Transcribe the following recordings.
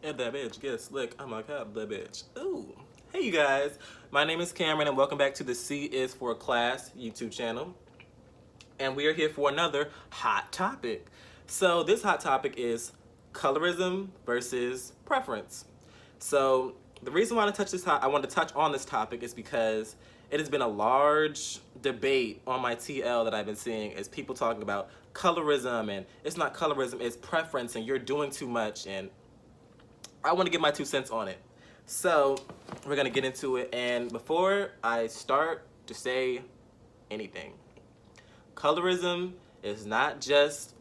If that bitch gets slick, I'ma cop the bitch. Ooh. Hey you guys, my name is Cameron and welcome back to the C is for Class YouTube channel. And we are here for another hot topic. So this hot topic is colorism versus preference. So the reason why I want to touch on this topic is because it has been a large debate on my TL that I've been seeing is people talking about colorism and it's not colorism, it's preference and you're doing too much, and I want to give my 2 cents on it. So we're gonna get into it, and before I start to say anything, colorism is not just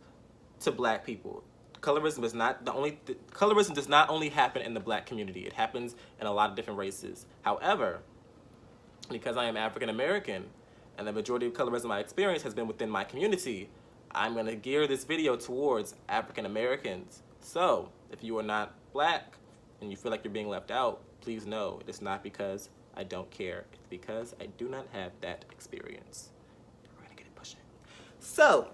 to black people. Colorism is not the only. Colorism does not only happen in the black community. It happens in a lot of different races. However, because I am African American, and the majority of colorism I experience has been within my community, I'm gonna gear this video towards African Americans. So if you are not black and you feel like you're being left out, please know it is not because I don't care. It's because I do not have that experience. We're gonna get it pushing. So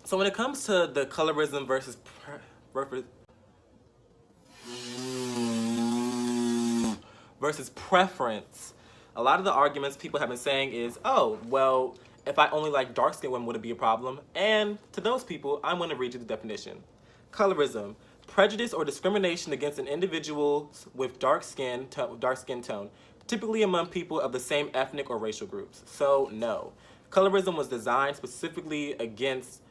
when it comes to the colorism versus preference, a lot of the arguments people have been saying is, oh, well, if I only like dark-skinned women, would it be a problem? And to those people, I'm going to read you the definition. Colorism: prejudice or discrimination against an individual with dark skin tone, typically among people of the same ethnic or racial groups. So no, colorism was designed specifically against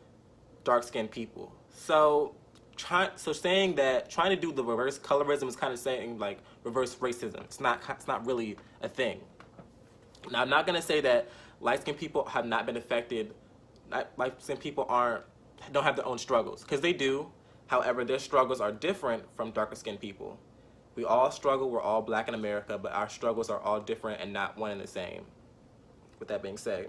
dark-skinned people. So saying that, trying to do the reverse colorism is kind of saying like reverse racism. It's not really a thing. Now I'm not gonna say that light-skinned people have not been affected. Light-skinned people don't have their own struggles, because they do. However, their struggles are different from darker-skinned people. We all struggle, we're all black in America, but our struggles are all different and not one and the same. With that being said,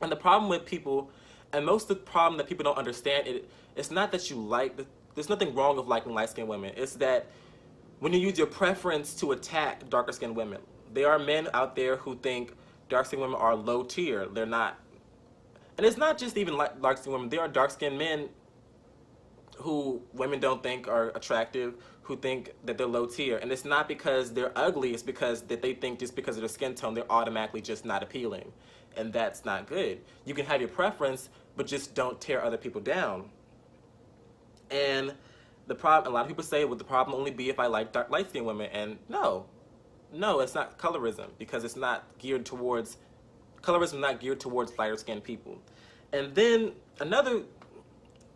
and the problem with people, and most of the problem that people don't understand, it's not that you like, there's nothing wrong with liking light-skinned women. It's that when you use your preference to attack darker-skinned women, there are men out there who think dark-skinned women are low tier. They're not. And it's not just even like dark-skinned women. There are dark-skinned men who women don't think are attractive, who think that they're low tier. And it's not because they're ugly, it's because that they think just because of their skin tone, they're automatically just not appealing. And that's not good. You can have your preference, but just don't tear other people down. And the problem, a lot of people say, would the problem only be if I like light-skinned women? And no, it's not colorism, because it's not geared towards, colorism is not geared towards lighter-skinned people. And then another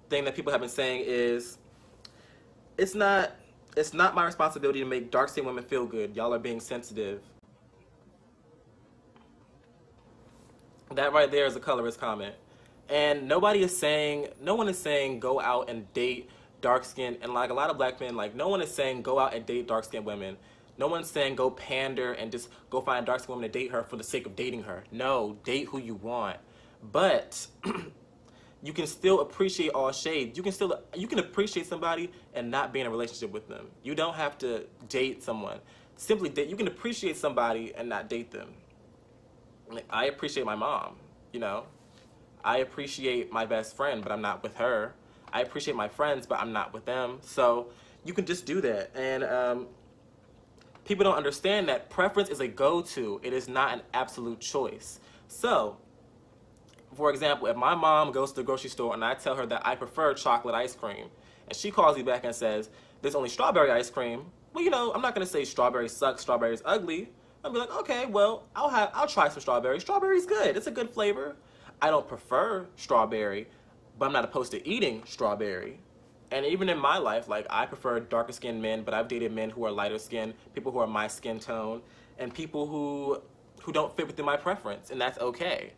thing that people have been saying is, it's not my responsibility to make dark-skinned women feel good. Y'all are being sensitive. That right there is a colorist comment. And no one is saying go out and date dark-skinned, and like a lot of black men, like no one is saying go out and date dark-skinned women. No one's saying go pander and just go find a dark-skinned woman to date her for the sake of dating her. No, date who you want. But you can still appreciate all shades. You can appreciate somebody and not be in a relationship with them. You don't have to date someone. Simply date. You can appreciate somebody and not date them. Like, I appreciate my mom, you know. I appreciate my best friend, but I'm not with her. I appreciate my friends, but I'm not with them. So you can just do that. And people don't understand that preference is a go-to. It is not an absolute choice. So, for example, if my mom goes to the grocery store and I tell her that I prefer chocolate ice cream, and she calls me back and says, there's only strawberry ice cream, well, you know, I'm not gonna say strawberry sucks, strawberry's ugly. I'll be like, okay, well, I'll try some strawberry. Strawberry's good, it's a good flavor. I don't prefer strawberry, but I'm not opposed to eating strawberry. And even in my life, like, I prefer darker skinned men, but I've dated men who are lighter skinned, people who are my skin tone, and people who don't fit within my preference, and that's okay.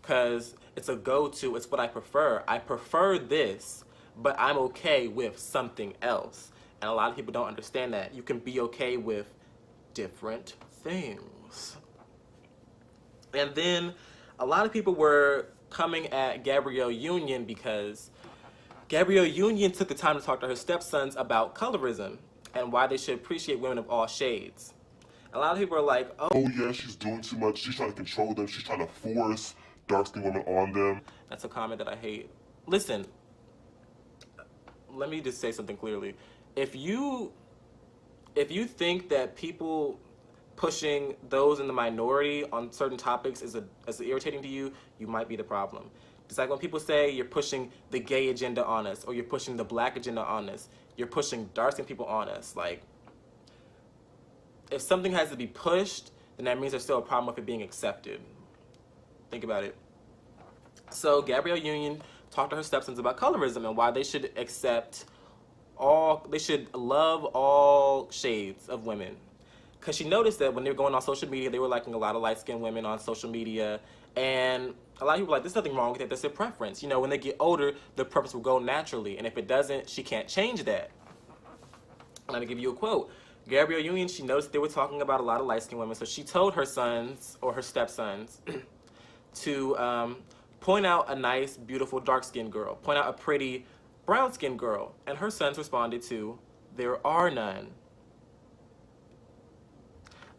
Because it's a go-to, it's what I prefer. I prefer this, but I'm okay with something else. And a lot of people don't understand that. You can be okay with different things. And then a lot of people were coming at Gabrielle Union because Gabrielle Union took the time to talk to her stepsons about colorism and why they should appreciate women of all shades. A lot of people are like, oh yeah, she's doing too much. She's trying to control them. She's trying to force dark-skinned women on them. That's a comment that I hate. Listen, let me just say something clearly. if you think that people pushing those in the minority on certain topics is irritating to you, you might be the problem. It's like when people say you're pushing the gay agenda on us, or you're pushing the black agenda on us, you're pushing dark-skinned people on us. Like, if something has to be pushed, then that means there's still a problem with it being accepted. Think about it. So Gabrielle Union talked to her stepsons about colorism and why they should they should love all shades of women. Because she noticed that when they were going on social media, they were liking a lot of light-skinned women on social media, and a lot of people were like, there's nothing wrong with it, that's their preference. You know, when they get older, their preference will go naturally, and if it doesn't, she can't change that. I'm gonna give you a quote. Gabrielle Union, she noticed they were talking about a lot of light-skinned women, so she told her sons, or her stepsons, to point out a nice, beautiful, dark-skinned girl, point out a pretty, brown-skinned girl, and her sons responded to, there are none.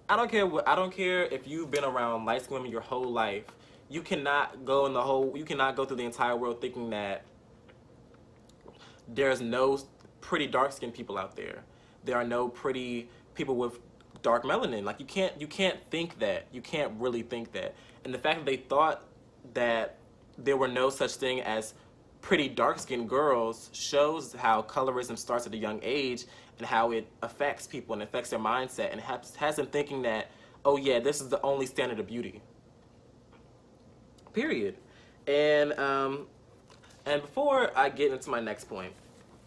I don't care if you've been around light-skinned women your whole life. You cannot go through the entire world thinking that there's no pretty dark-skinned people out there. There are no pretty people with dark melanin. Like, you can't think that. You can't really think that. And the fact that they thought that there were no such thing as pretty dark-skinned girls shows how colorism starts at a young age and how it affects people and affects their mindset and has them thinking that, oh yeah, this is the only standard of beauty. Period. And before I get into my next point,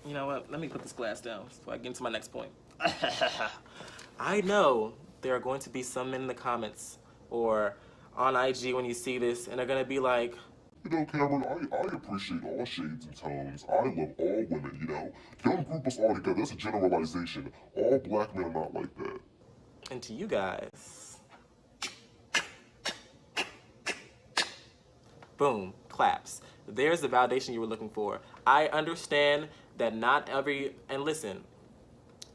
you know what? Let me put this glass down before I get into my next point. I know there are going to be some men in the comments or on IG when you see this, and they're going to be like, You know, Cameron, I appreciate all shades and tones. I love all women, you know. Don't group us all together. That's a generalization. All black men are not like that. And to you guys, boom, claps. There's the validation you were looking for. I understand that not every, and listen,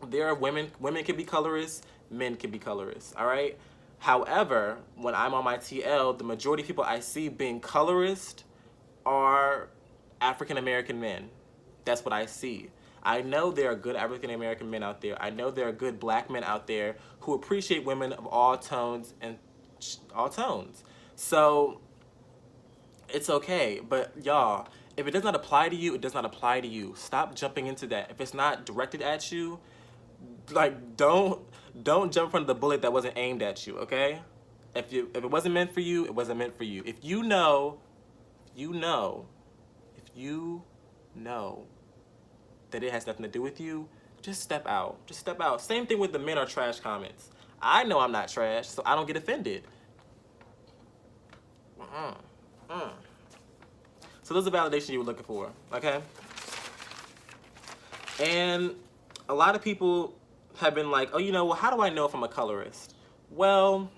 there are women can be colorists, men can be colorists, all right? However, when I'm on my TL, the majority of people I see being colorist are African-American men. That's what I see. I know there are good African-American men out there. I know there are good black men out there who appreciate women of all tones and all tones. So it's okay, but y'all, if it does not apply to you, it does not apply to you. Stop jumping into that. If it's not directed at you, like, don't jump in front of the bullet that wasn't aimed at you, okay? If it wasn't meant for you, it wasn't meant for you. If you know that it has nothing to do with you, just step out. Just step out. Same thing with the men are trash comments. I know I'm not trash, so I don't get offended. So there's a validation you were looking for, okay? And a lot of people have been like, oh, you know, well, how do I know if I'm a colorist? Well,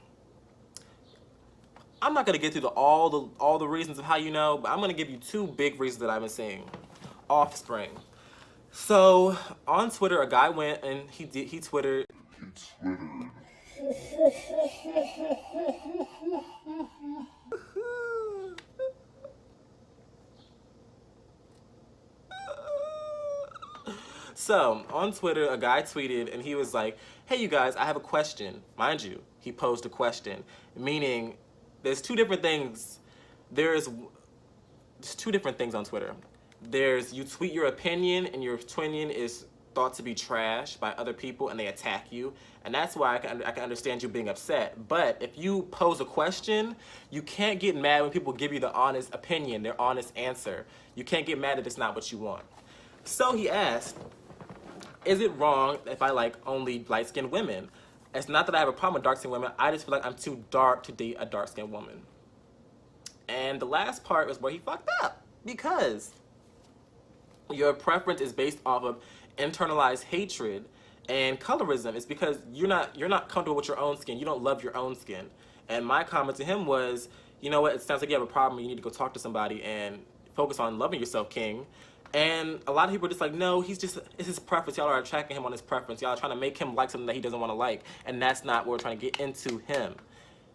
I'm not gonna get through all the reasons of how you know, but I'm gonna give you two big reasons that I've been seeing. Offspring. So on Twitter, a guy went and he twittered. So, on Twitter, a guy tweeted, and he was like, hey, you guys, I have a question. Mind you, he posed a question, meaning there's two different things. There's two different things on Twitter. There's you tweet your opinion, and your opinion is thought to be trash by other people, and they attack you. And that's why I can understand you being upset. But if you pose a question, you can't get mad when people give you the honest opinion, their honest answer. You can't get mad if it's not what you want. So he asked, is it wrong if I like only light-skinned women? It's not that I have a problem with dark-skinned women. I just feel like I'm too dark to date a dark-skinned woman. And the last part was where he fucked up. Because your preference is based off of internalized hatred and colorism. It's because you're not comfortable with your own skin. You don't love your own skin. And my comment to him was, you know what, it sounds like you have a problem. You need to go talk to somebody and focus on loving yourself, king. And a lot of people are just like, no, it's his preference. Y'all are attacking him on his preference. Y'all are trying to make him like something that he doesn't want to like. And that's not what we're trying to get into him.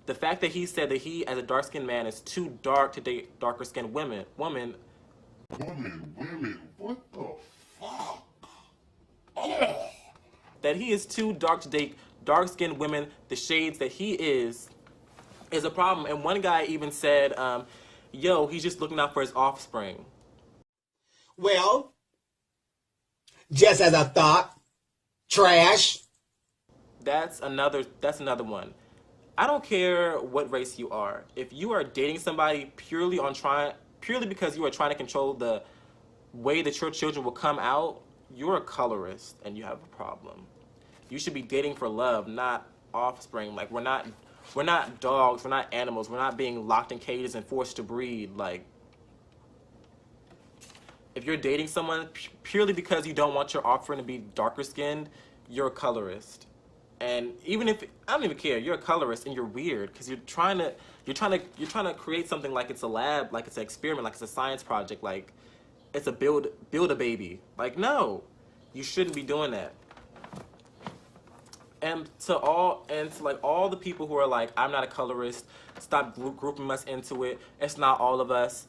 The fact that he said that he, as a dark-skinned man, is too dark to date darker-skinned women, what the fuck? that he is too dark to date dark-skinned women the shades that he is a problem. And one guy even said, yo, he's just looking out for his offspring. Well, just as I thought, trash. That's another one. I don't care what race you are. If you are dating somebody purely because you are trying to control the way that your children will come out, you're a colorist and you have a problem. You should be dating for love, not offspring. Like, we're not dogs, we're not animals, we're not being locked in cages and forced to breed. Like, if you're dating someone purely because you don't want your offspring to be darker skinned, you're a colorist. And even if, I don't even care, you're a colorist and you're weird because you're trying to create something like it's a lab, like it's an experiment, like it's a science project, like it's a build a baby. Like, no, you shouldn't be doing that. And to all the people who are like, I'm not a colorist, stop grouping us into it, it's not all of us.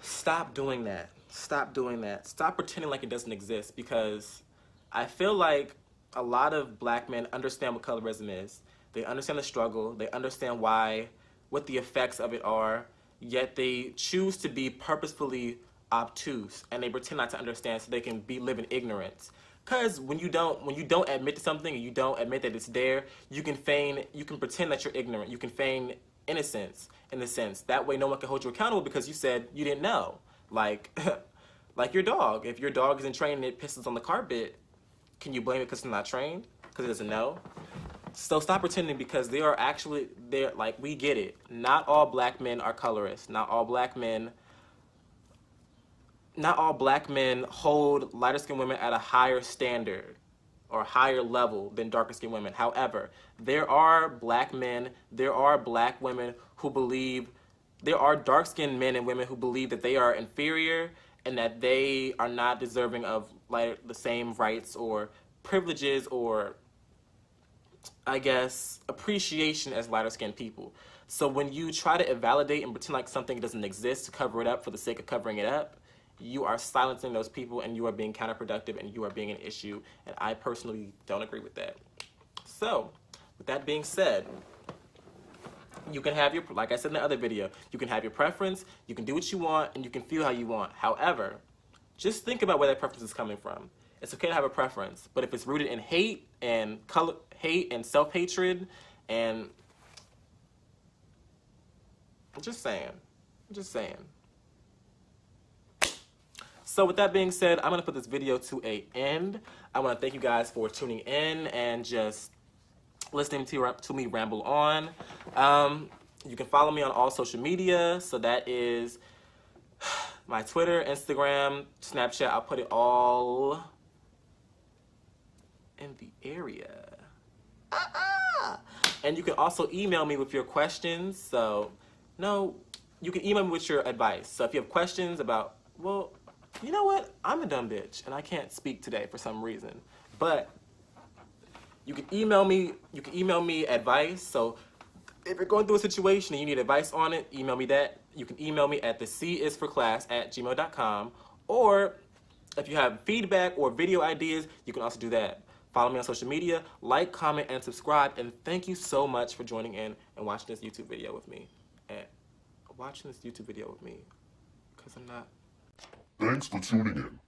Stop doing that. Stop doing that. Stop pretending like it doesn't exist, because I feel like a lot of black men understand what colorism is. They understand the struggle. They understand what the effects of it are, yet they choose to be purposefully obtuse and they pretend not to understand so they can live in ignorance. Because when you don't admit to something and you don't admit that it's there, you can pretend that you're ignorant. You can feign innocence in a sense. That way no one can hold you accountable because you said you didn't know. Like, like your dog. If your dog isn't trained and it pisses on the carpet, can you blame it because it's not trained? Because it doesn't know? So stop pretending, because like, we get it. Not all black men are colorists. Not all black men hold lighter skinned women at a higher standard or higher level than darker skinned women. However, there are black men, there are black women who believe, there are dark skinned men and women who believe that they are inferior and that they are not deserving of like the same rights or privileges or, I guess, appreciation as lighter skinned people. So when you try to invalidate and pretend like something doesn't exist to cover it up for the sake of covering it up, you are silencing those people and you are being counterproductive and you are being an issue. And I personally don't agree with that. So, with that being said, you can have your, like I said in the other video, you can have your preference, you can do what you want, and you can feel how you want. However, just think about where that preference is coming from. It's okay to have a preference, but if it's rooted in hate and self-hatred and I'm just saying. So with that being said, I'm going to put this video to an end. I want to thank you guys for tuning in and just listening to me ramble on. You can follow me on all social media. So that is my Twitter, Instagram, Snapchat. I'll put it all in the area. And you can also email me with your questions. So, no, you can email me with your advice. So if you have questions about, well, you know what? I'm a dumb bitch and I can't speak today for some reason. But you can email me advice. So if you're going through a situation and you need advice on it, email me that. You can email me at thecisforclass@gmail.com. Or if you have feedback or video ideas, you can also do that. Follow me on social media, like, comment, and subscribe. And thank you so much for joining in and watching this YouTube video with me. Because I'm not... Thanks for tuning in.